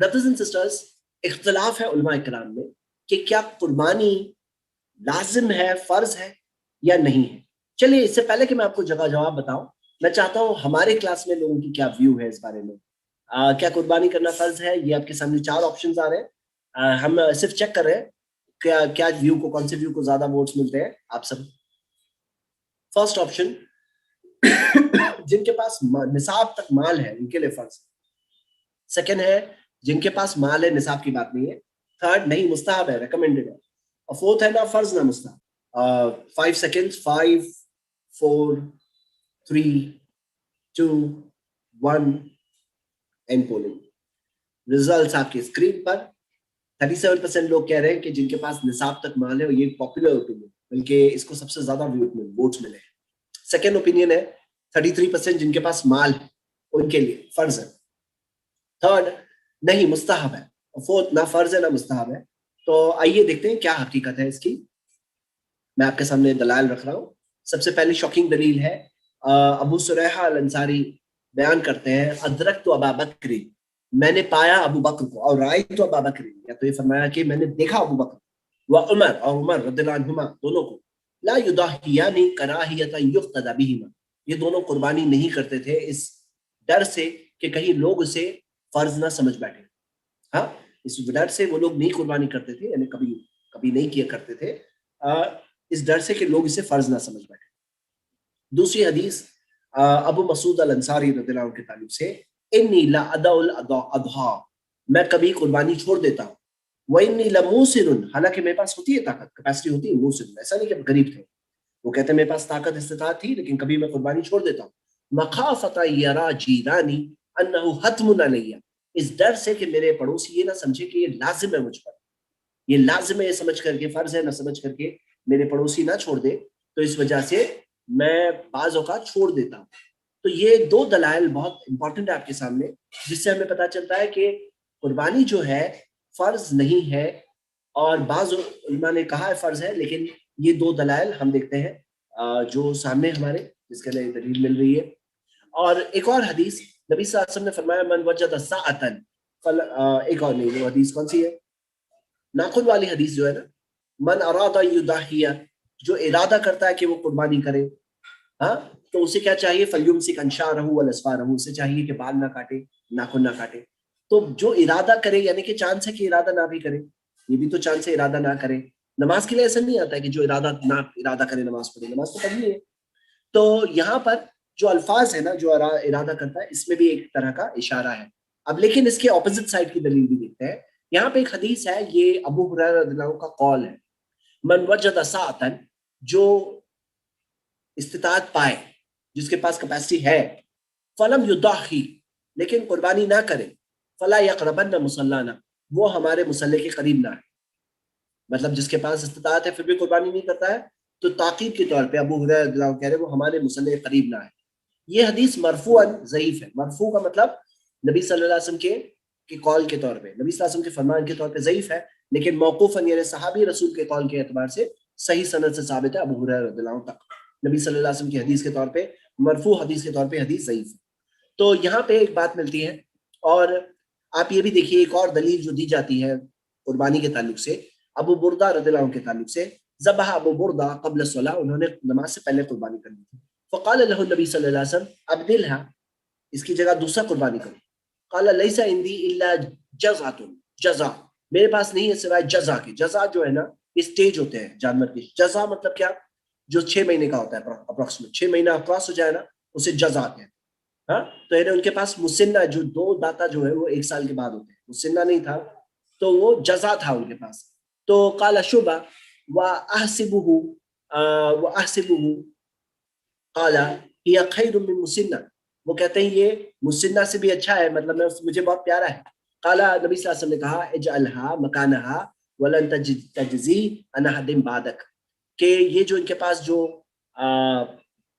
Brothers and sisters, इख्तलाफ है उलमा इकराम में कि क्या कुर्बानी लाजिम है, फर्ज है या नहीं है। चलिए इससे पहले कि मैं आपको जगह जवाब बताऊं, मैं चाहता हूं हमारे क्लास में लोगों की क्या व्यू है इस बारे में। क्या कुर्बानी करना फर्ज है? ये आपके सामने 4 ऑप्शंस आ रहे हैं। हम सिर्फ चेक कर रहे हैं क्या क्या व्यू को, कौन से व्यू को ज्यादा वोट्स मिलते हैं आप सब। फर्स्ट ऑप्शन, जिनके पास निसाब तक माल है उनके लिए फर्ज। सेकेंड है जिनके पास माल है, निसाब की बात नहीं है। थर्ड, नहीं मुस्ताहब है, रिकमेंडेड है। और फोर्थ है ना फर्ज ना मुस्ताहब। 5 सेकेंड्स, 5 4 3 2 1 एंड पोलिंग। रिजल्ट्स आपकी स्क्रीन पर। 37% लोग कह रहे हैं कि जिनके पास निसाब तक माल है, और ये पॉपुलर ओपिनियन, बल्कि इसको सबसे ज्यादा वोट्स मिले। सेकेंड ओपिनियन है 33% जिनके पास माल है उनके लिए फर्ज है। थर्ड, नहीं मुस्ताहब है। और फोर्थ, ना फर्ज है ना मुस्ताहब है। तो आइए देखते हैं क्या हकीकत है इसकी। मैं आपके सामने दलाल रख रहा हूँ। सबसे पहली शॉकिंग दलील है, अबू सुरैहा अल अंसारी बयान करते हैं, अदरक तो अबा बकरी, मैंने पाया अबू बकर को, और राय तो अबा बकरी, या तो ये फरमाया कि मैंने देखा अबू बकर व उमर, और उमर रदियल्लाहु अन्हुमा दोनों को, ला युदाहियानी कराहियता युक्तदा बिहिमा, ये दोनों कुर्बानी नहीं करते थे इस डर से कि कहीं लोग उसे फर्ज ना समझ बैठे। हाँ, इस डर से वो लोग नहीं कुर्बानी करते थे, यानी कभी कभी नहीं किया करते थे, इस डर से कि लोग इसे फर्ज ना समझ बैठे। दूसरी हदीस अबू मसूद अल अंसारी रदियल्लाहु अन्हु के ताल्लुक से, इन्नी ला अदउल अदहा, मैं कभी कुर्बानी छोड़ देता हूँ। व इन्नी ला मूसिरुन, हालांकि मेरे पास होती है ताकत, कैपेसिटी होती है, मूसिरुन ऐसा नहीं कि गरीब थे, वो कहते हैं मेरे पास ताकत इस्तिताअत थी, लेकिन कभी मैं कुर्बानी छोड़ देता हूँ। मखाफता यरा जीरानी अन्नहु हत्मुन अलैया, इस डर से कि मेरे पड़ोसी ये ना समझे कि ये लाजिम है मुझ पर, ये लाजिम है ये समझ करके, फर्ज है ना समझ करके मेरे पड़ोसी ना छोड़ दे, तो इस वजह से मैं बाज औकात छोड़ देता हूँ। तो ये 2 दलाइल बहुत इंपॉर्टेंट है आपके सामने, जिससे हमें पता चलता है कि कुर्बानी जो है फर्ज नहीं है, और बाज उलमा ने कहा है फर्ज है, लेकिन ये 2 दलाइल हम देखते हैं जो सामने हमारे, जिसके लिए दलील मिल रही है। और एक और हदीस, नबी सल्लल्लाहु अलैहि वसल्लम ने फरमाया, मन वजद साअतन फल, एक और नहीं, वो हदीस कौन सी है? नाखुन वाली हदीस जो है ना, मन अरादा युदाहिया, जो इरादा करता है कि वो कुर्बानी करे, हाँ, तो उसे क्या चाहिए? फलयुमसिक अंशारहु व असफारहु, उसे चाहिए कि बाल ना काटे, नाखून ना काटे। तो जो इरादा करे, यानी कि चांस है कि इरादा ना भी करे, ये भी तो चांस है इरादा ना करे। नमाज के लिए ऐसा नहीं आता है कि जो इरादा करे नमाज पढ़े, नमाज तो पढ़नी है। तो यहाँ पर जो अल्फाज है ना, जो इरादा करता है, इसमें भी एक तरह का इशारा है। अब लेकिन इसके ऑपोजिट साइड की दलील भी देखते हैं। यहाँ पे एक हदीस है, ये अबू हुरैरा रज़ियल्लाहु अन्हु का कौल है, मन वजद साअतन, जो इस्तिताअत पाए, जिसके पास कैपेसिटी है, फलम युदाही, लेकिन कुर्बानी ना करे, फला यक़रबन्न मुसल्लाना, वो हमारे मुसल्ले के करीब ना है। मतलब जिसके पास इस्तिताअत है फिर भी कुर्बानी नहीं करता है, तो ताकीद के तौर पे अबू हुरैरा रज़ियल्लाहु अन्हु कह रहे हैं वो हमारे मुसल्ले के करीब ना है। ये हदीस मरफूअन ज़ईफ है। मरफू का मतलब नबी सल्लल्लाहु अलैहि वसल्लम के कॉल के तौर पे, नबी सल्लल्लाहु अलैहि वसल्लम के फरमान के तौर पे ज़ईफ है, लेकिन मौकूफन यानी सहाबी रसूल के कॉल के एतबार से सही सनद से साबित है, अबू हुरैरा रज़ियल्लाहु अन्हु तक। नबी सल्लल्लाहु अलैहि वसल्लम की हदीस के तौर पे, मरफू हदीस के तौर पे हदीस ज़ईफ है। तो यहाँ पे एक बात मिलती है। और आप ये भी देखिए, एक और दलील जो दी जाती है कुर्बानी के ताल्लुक से, अबू बुर्दा रज़ियल्लाहु अन्हु के ताल्लुक से, ज़बह अबू बुर्दा क़ब्ल सलाह, उन्होंने नमाज से पहले कुर्बानी कर ली थी। फ़क़ाल लहु नबी सल्लल्लाहु अलैहि वसल्लम अब्दिलहा, इसकी जगह दूसरा कुर्बानी करो। क़ाल लैसा इंदी इल्ला जज़अतुन, जज़ा, मेरे पास नहीं है सिवाय जज़ा के। जज़ा जो है ना, ये स्टेज होते हैं जानवर के। जज़ा मतलब क्या? जो 6 महीने का होता है अप्रोक्सीमेट, 6 महीना क्रॉस हो जाए ना, उसे जज़ा कहते हैं। हाँ, तो यानी उनके पास मुसिन्ना, जो 2 दाता जो है वो 1 साल के बाद होते हैं, मुसिन्ना नहीं था, तो वो जज़ा था उनके पास। तो क़ाल शुबा व अहसिबुहु क़ाला हिया खैरुम मिन मुसिन्ना, वो कहते हैं ये मुसिन्ना से भी अच्छा है, मतलब मुझे बहुत प्यारा है। क़ाला, नबी सल्लल्लाहु अलैहि वसल्लम ने कहा, इजअलहा मकानहा वलन तजज़ी अन अहदिन बादक, कि ये जो इनके पास जो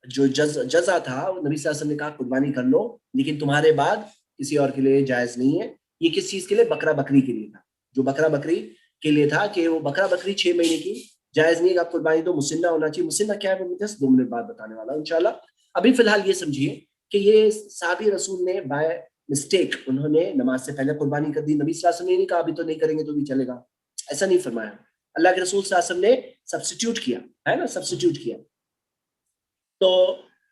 जज़ा था, नबी सल्लल्लाहु अलैहि वसल्लम ने कहा कुर्बानी कर लो, लेकिन तुम्हारे बाद किसी और के लिए जायज़ नहीं है। ये किस चीज़ के लिए? बकरा बकरी के लिए था। जो बकरा बकरी के लिए था कि वो बकरा बकरी 6 महीने की जायज़ नहीं है, आप कुर्बानी तो मुसिन्ना होना चाहिए। मुसिन्ना क्या है, मैं जस्ट 2 मिनट बाद बताने वाला हूँ इंशाल्लाह। अभी फिलहाल ये समझिए कि ये साहबी रसूल ने मिस्टेक, उन्होंने नमाज से पहले कुर्बानी कर दी। नबी सल्लल्लाहु अलैहि वसल्लम ने नहीं कहा अभी तो नहीं करेंगे तो भी चलेगा, ऐसा नहीं फरमाया। अल्लाह के रसूल सल्लल्लाहु अलैहि वसल्लम ने सब्स्टिट्यूट किया, है ना, सब्स्टिट्यूट किया। तो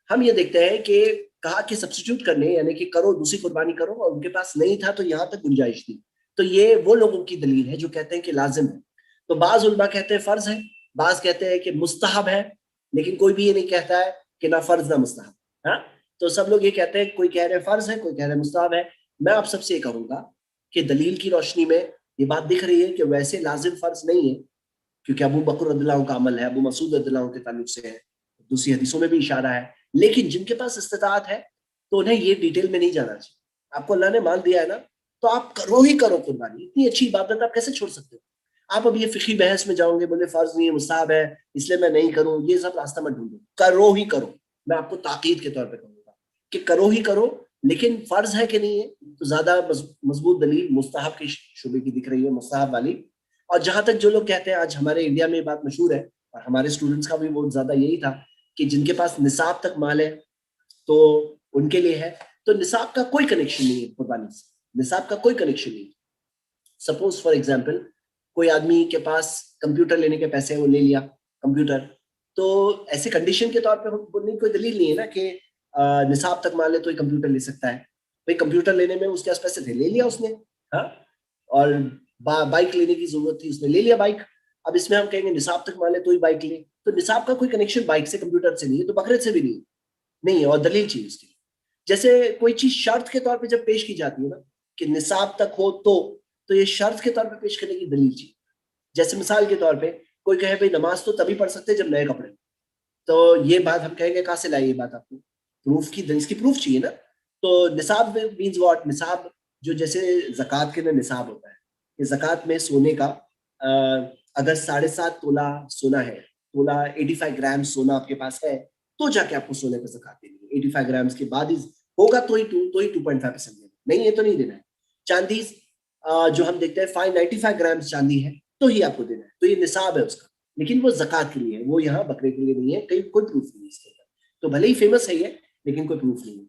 हम ये देखते हैं कि कहा कि सब्स्टिट्यूट करने, यानी कि करो, दूसरी कुर्बानी करो, और उनके पास नहीं था तो यहाँ तक गुंजाइश थी। तो ये वो लोगों की दलील है जो कहते हैं कि लाजिम है। तो बाज उलमा कहते हैं फर्ज है, बाज कहते हैं कि मुस्तहब है, लेकिन कोई भी ये नहीं कहता है कि ना फर्ज ना मुस्तहब। हाँ, तो सब लोग ये कहते हैं, कोई कह रहे हैं फर्ज है, कोई कह रहे हैं मुस्तहब है। मैं आप सबसे ये कहूंगा कि दलील की रोशनी में ये बात दिख रही है कि वैसे लाजिम फर्ज नहीं है, क्योंकि अबू बकर रदियल्लाहु का अमल है, अबू मसूद रदियल्लाहु के ताल्लुक से है, दूसरी हदीसों में भी इशारा है। लेकिन जिनके पास इस्तिताअत है तो उन्हें ये डिटेल में नहीं जाना चाहिए। आपको अल्लाह ने माल दिया है ना, तो आप करो ही करो कुर्बानी। इतनी अच्छी इबादत आप कैसे छोड़ सकते हो? आप अब ये फिकी बहस में जाओगे, बोले फर्ज नहीं है, मुस्ताहब है, इसलिए मैं नहीं करूं, ये सब रास्ता मत ढूंढो, करो ही करो। मैं आपको ताकीद के तौर पे कहूंगा कि करो ही करो, लेकिन फर्ज है कि नहीं है तो ज्यादा मजबूत दलील मुस्ताहब के शुबे की दिख रही है, मुस्ताहब वाली। और जहां तक जो लोग कहते हैं, आज हमारे इंडिया में बात मशहूर है और हमारे स्टूडेंट्स का भी बहुत ज्यादा यही था कि जिनके पास निसाब तक माल है तो उनके लिए है। तो निसाब का कोई कनेक्शन नहीं है कुर्बानी से, निसाब का कोई कनेक्शन नहीं। सपोज फॉर एग्जाम्पल कोई आदमी के पास कंप्यूटर लेने के पैसे वो ले लिया कंप्यूटर, तो ऐसे कंडीशन के तौर पे बोलने की कोई दलील नहीं है ना कि निसाब तक मान ले तो ही कंप्यूटर ले सकता है। भाई कंप्यूटर लेने में उसके पास पैसे थे, ले लिया उसने, हाँ, और बाइक लेने की जरूरत थी, उसने ले लिया बाइक। अब इसमें हम कहेंगे निसाब तक मान ले तो ही बाइक ले, तो निसाब का कोई कनेक्शन बाइक से कंप्यूटर से नहीं है, तो बकरे से भी नहीं है, और दलील चाहिए उसकी। जैसे कोई चीज शर्त के तौर पे जब पेश की जाती है ना कि निसाब तक हो तो ये शर्त के तौर पे पेश करने की दलील चाहिए। जैसे मिसाल के तौर पे कोई कहे भाई नमाज तो तभी पढ़ सकते जब नए कपड़े, तो ये बात हम कहेंगे कहाँ से लाई ये बात, आपको प्रूफ की, इसकी प्रूफ चाहिए ना। तो निसाब मीन्स व्हाट, निसाब जो जैसे जक़ात के ना निसाब होता है कि जक़ात में सोने का अगर 7.5 तोला सोना है, तोला 85 ग्राम सोना आपके पास है, तो जाके आपको सोने पर ज़कात देनी है। 85 ग्राम के बाद ही होगा तो ही 2.5% देना, नहीं है तो नहीं देना है। चांदी जो हम देखते हैं 595 ग्राम चांदी है तो ही आपको देना है, तो ये निसाब है उसका, लेकिन वो ज़कात के लिए है, वो यहाँ बकरे के लिए नहीं है। कहीं कोई प्रूफ नहीं है इसके ऊपर, तो भले ही फेमस है ये, लेकिन कोई प्रूफ नहीं है।